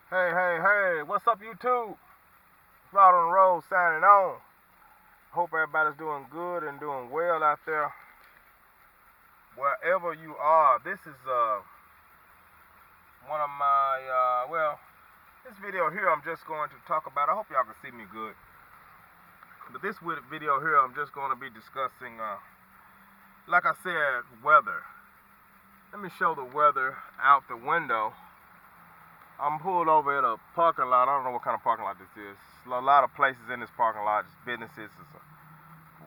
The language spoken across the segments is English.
Hey, what's up, YouTube? Out on the road signing on. Hope everybody's doing good and doing well out there, wherever you are. This is one of my, this video here I'm just going to talk about. I hope y'all can see me good. But this video here I'm just going to be discussing, like I said, weather. Let me show the weather out the window. I'm pulled over at a parking lot. I don't know what kind of parking lot this is. A lot of places in this parking lot, it's businesses, it's a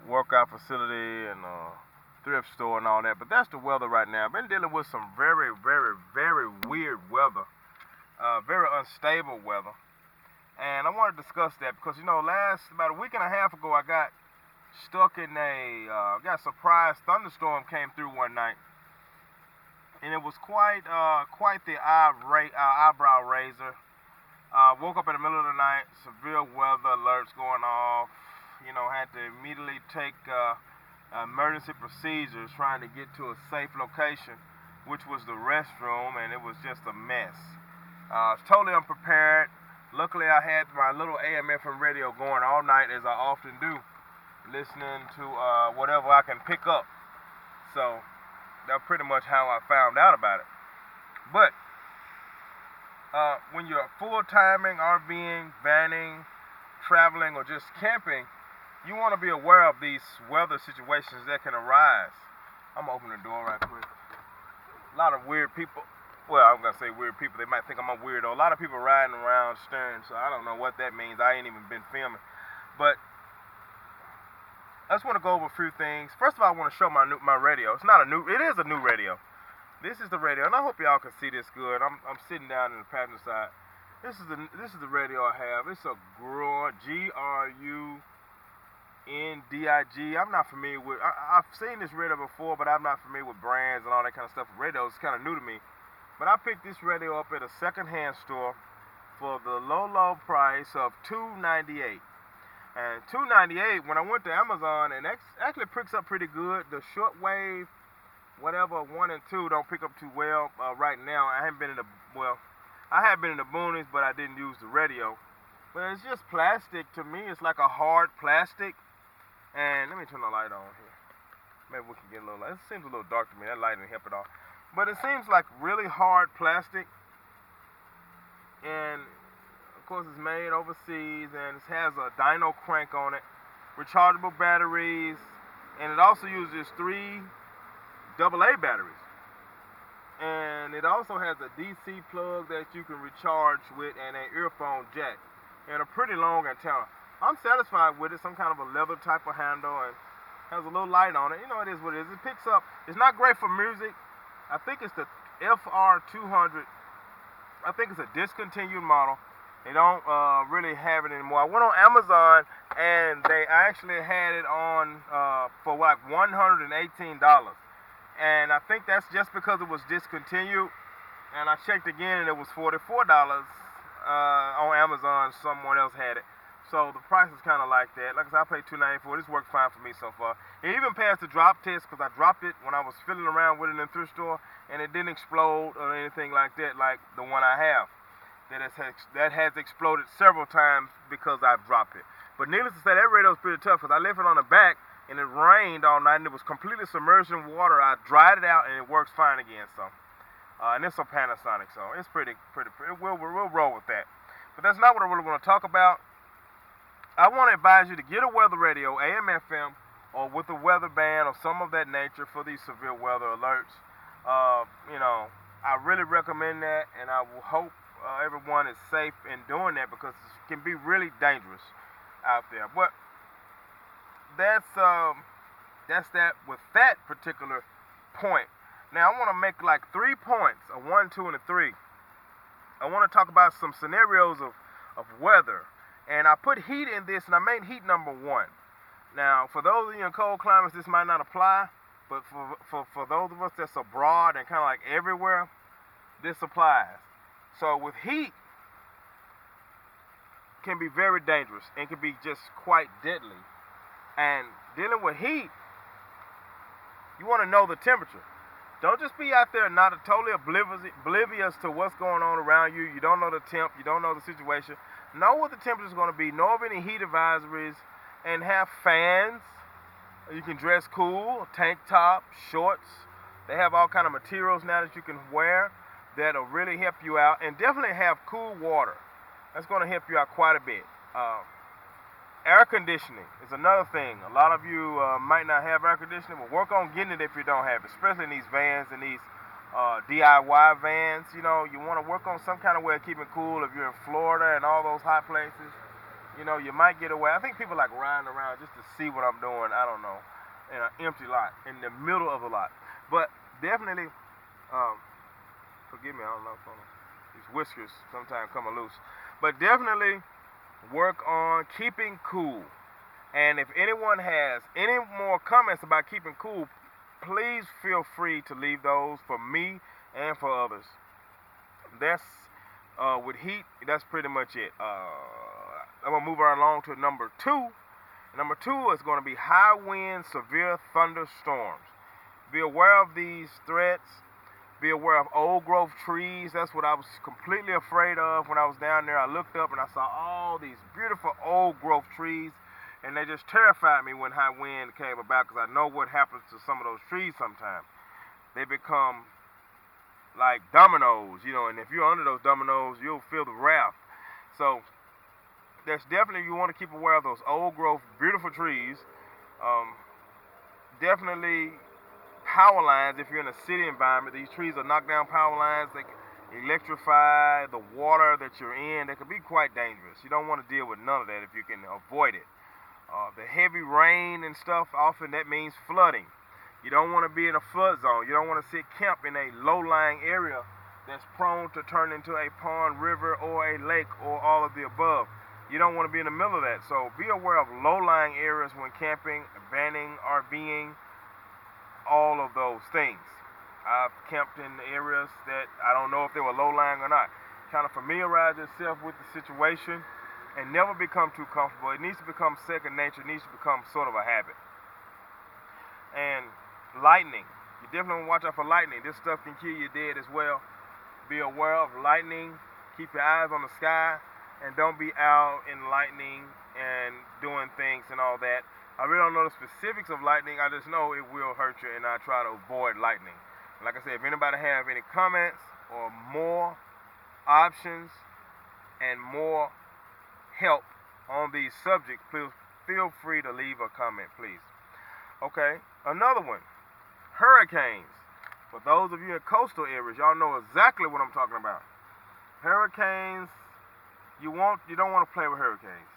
workout facility and a thrift store and all that. But that's the weather right now. I've been dealing with some very weird weather, very unstable weather. And I want to discuss that because, about a week and a half ago, I got stuck in got a surprise thunderstorm came through one night. And it was quite the eyebrow raiser. Woke up in the middle of the night, severe weather alerts going off. Had to immediately take emergency procedures trying to get to a safe location, which was the restroom, and it was just a mess. I was totally unprepared. Luckily, I had my little AM/FM radio going all night, as I often do, listening to whatever I can pick up. So that's pretty much how I found out about it. But when you're full-timing, RVing, vanning, traveling, or just camping, you want to be aware of these weather situations that can arise. I'm gonna open the door right quick. A lot of weird people. Well, I'm gonna say weird people. They might think I'm a weirdo. A lot of people riding around stern, so I don't know what that means. I ain't even been filming, but I just want to go over a few things. First of all, I want to show my radio. It is a new radio. This is the radio, and I hope y'all can see this good. I'm sitting down in the passenger side. This is the radio I have. It's a GRUNDIG. I'm not familiar with. I've seen this radio before, but I'm not familiar with brands and all that kind of stuff. Radio is kind of new to me. But I picked this radio up at a secondhand store for the low price of $2.98. And $2.98, when I went to Amazon, and actually picks up pretty good. The shortwave, whatever, 1 and 2 don't pick up too well right now. I have been in the boonies, but I didn't use the radio. But it's just plastic to me. It's like a hard plastic. And let me turn the light on here. Maybe we can get a little light. It seems a little dark to me. That light didn't help at all. But it seems like really hard plastic. And of course, it's made overseas, and it has a dyno crank on it, rechargeable batteries, and it also uses 3 AA batteries. And it also has a DC plug that you can recharge with, and an earphone jack, and a pretty long antenna. I'm satisfied with it. Some kind of a leather type of handle, and has a little light on it. It is what it is. It picks up. It's not great for music. I think it's the FR200. I think it's a discontinued model. They don't really have it anymore. I went on Amazon, and they actually had it on for like $118. And I think that's just because it was discontinued. And I checked again, and it was $44 on Amazon. Someone else had it. So the price is kind of like that. Like I said, I paid $2.94. This worked fine for me so far. It even passed the drop test because I dropped it when I was fiddling around with it in the thrift store, and it didn't explode or anything like that, like the one I have. That has exploded several times because I've dropped it. But needless to say, that radio is pretty tough because I left it on the back, and it rained all night, and it was completely submerged in water. I dried it out, and it works fine again. So, and it's a Panasonic, so it's pretty. We'll roll with that. But that's not what I really want to talk about. I want to advise you to get a weather radio, AM/FM, or with a weather band or some of that nature for these severe weather alerts. I really recommend that, and I will hope everyone is safe in doing that because it can be really dangerous out there. But that's that with that particular point. Now I want to make like 3 points, a 1, 2, and a 3. I want to talk about some scenarios of weather. And I put heat in this, and I made heat number 1. Now, for those of you in cold climates, this might not apply, but for those of us that's abroad and kind of like everywhere, this applies. So with heat, can be very dangerous and can be just quite deadly. And dealing with heat, you want to know the temperature. Don't just be out there not totally oblivious to what's going on around you. You don't know the temp. You don't know the situation. Know what the temperature is going to be. Know of any heat advisories, and have fans. You can dress cool, tank top, shorts. They have all kind of materials now that you can wear that'll really help you out. And definitely have cool water. That's going to help you out quite a bit. Air conditioning is another thing. A lot of you might not have air conditioning, but work on getting it if you don't have it, especially in these vans and these DIY vans. You know, you want to work on some kind of way of keeping it cool. If you're in Florida and all those hot places, you know, you might get away. I think people like riding around just to see what I'm doing, I don't know, in an empty lot, in the middle of the lot. But definitely, forgive me, I don't know, these whiskers sometimes come loose. But definitely work on keeping cool. And if anyone has any more comments about keeping cool, please feel free to leave those for me and for others. That's with heat, that's pretty much it. I'm gonna move right along to number 2. Number 2 is going to be high wind, severe thunderstorms. Be aware of these threats. Be aware of old growth trees. That's what I was completely afraid of when I was down there. I looked up and I saw all these beautiful old growth trees, and they just terrified me when high wind came about, because I know what happens to some of those trees sometimes. They become like dominoes, you know, and if you're under those dominoes, you'll feel the wrath. So that's definitely, you want to keep aware of those old growth, beautiful trees. Definitely power lines. If you're in a city environment, these trees will knock down power lines. They can electrify the water that you're in. They can be quite dangerous. You don't want to deal with none of that if you can avoid it. The heavy rain and stuff, often that means flooding. You don't want to be in a flood zone. You don't want to sit camp in a low-lying area that's prone to turn into a pond, river, or a lake, or all of the above. You don't want to be in the middle of that. So be aware of low-lying areas when camping, vanning, RVing, all of those things. I've camped in areas that I don't know if they were low-lying or not. Kind of familiarize yourself with the situation and never become too comfortable. It needs to become second nature. It needs to become sort of a habit. And lightning. You definitely want to watch out for lightning. This stuff can kill you dead as well. Be aware of lightning. Keep your eyes on the sky. And don't be out in lightning and doing things and all that. I really don't know the specifics of lightning. I just know it will hurt you, and I try to avoid lightning. Like I said, if anybody have any comments or more options and more help on these subjects, please feel free to leave a comment, please. Okay, another one, hurricanes. For those of you in coastal areas, y'all know exactly what I'm talking about. Hurricanes, you don't want to play with hurricanes.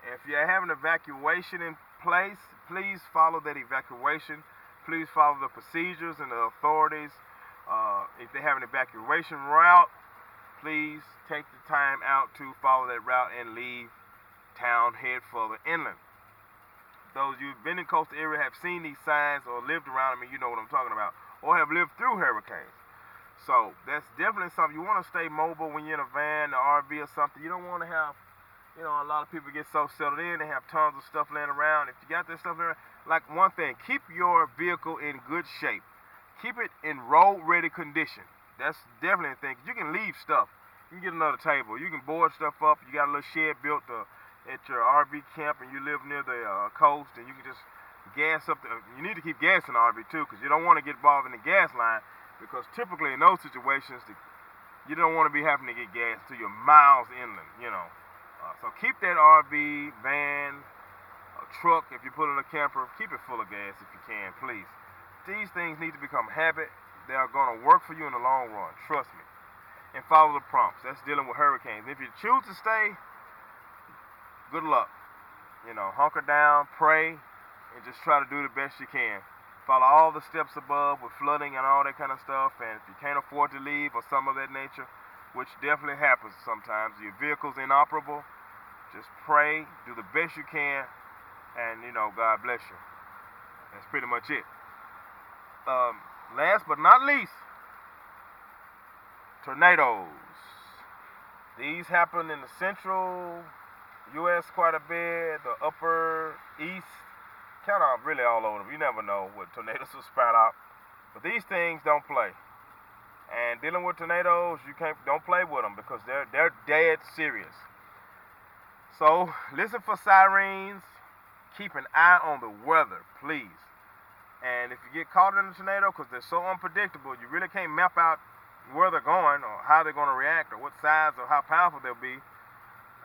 If you have an evacuation in place, please follow that evacuation. Please follow the procedures and the authorities. If they have an evacuation route, please take the time out to follow that route and leave town, head further inland. Those of you who've been in coastal area have seen these signs or lived around them, and you know what I'm talking about, or have lived through hurricanes. So that's definitely something. You want to stay mobile when you're in a van, an RV or something. You don't want to have, you know, a lot of people get so settled in, they have tons of stuff laying around. If you got that stuff there, like one thing, keep your vehicle in good shape. Keep it in road-ready condition. That's definitely a thing. You can leave stuff. You can get another table. You can board stuff up. You got a little shed built at your RV camp, and you live near the coast, and you can just gas up. You need to keep gas in the RV too, because you don't want to get involved in the gas line, because typically in those situations, you don't want to be having to get gas till you're miles inland, you know. So keep that RV, van, truck, if you put in a camper, keep it full of gas if you can, please. These things need to become habit. They are going to work for you in the long run, trust me. And follow the prompts. That's dealing with hurricanes. If you choose to stay, good luck. You know, hunker down, pray, and just try to do the best you can. Follow all the steps above with flooding and all that kind of stuff. And if you can't afford to leave or some of that nature, which definitely happens sometimes, your vehicle's inoperable, just pray, do the best you can, and, you know, God bless you. That's pretty much it. Last but not least, tornadoes. These happen in the central U.S. quite a bit, the upper east, kind of really all over them. You never know what tornadoes will sprout out. But these things don't play. And dealing with tornadoes, don't play with them because they're dead serious. So listen for sirens. Keep an eye on the weather, please. And if you get caught in a tornado, because they're so unpredictable, you really can't map out where they're going or how they're going to react or what size or how powerful they'll be.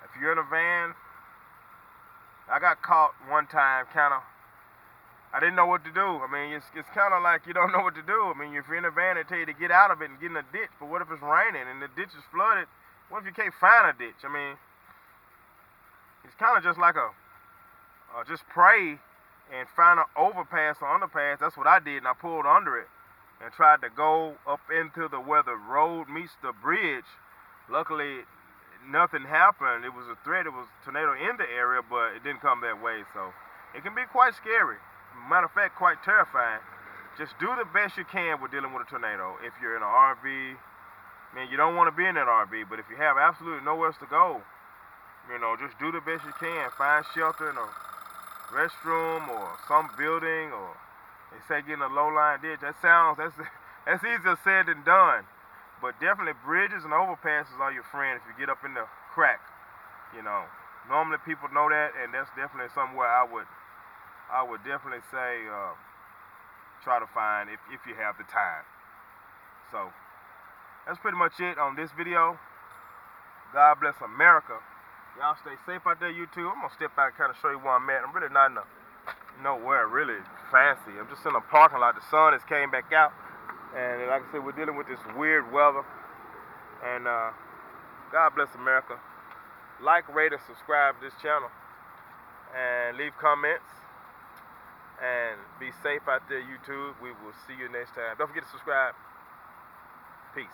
If you're in a van, I got caught one time I didn't know what to do. I mean, it's kind of like you don't know what to do. I mean, if you're in a van, they tell you to get out of it and get in a ditch. But what if it's raining and the ditch is flooded? What if you can't find a ditch? I mean, it's kind of just like just pray and find an overpass or underpass. That's what I did, and I pulled under it and tried to go up into where the road meets the bridge. Luckily, nothing happened. It was a threat. It was a tornado in the area, but it didn't come that way. So it can be quite scary. Matter of fact, quite terrifying. Just do the best you can with dealing with a tornado. If you're in an RV, man, you don't want to be in that RV, but if you have absolutely nowhere else to go, just do the best you can. Find shelter in a restroom or some building, or they say get in a low-lying ditch. That's easier said than done. But definitely bridges and overpasses are your friend if you get up in the crack. Normally people know that, and that's definitely somewhere I would definitely say try to find if you have the time. So that's pretty much it on this video. God bless America. Y'all stay safe out there, YouTube. I'm gonna step out and kind of show you where I'm at. I'm really not in nowhere really fancy. I'm just in a parking lot. The sun has came back out, and like I said, we're dealing with this weird weather. And God bless America. Like, rate, and subscribe to this channel, and leave comments. And be safe out there, YouTube. We will see you next time. Don't forget to subscribe. Peace.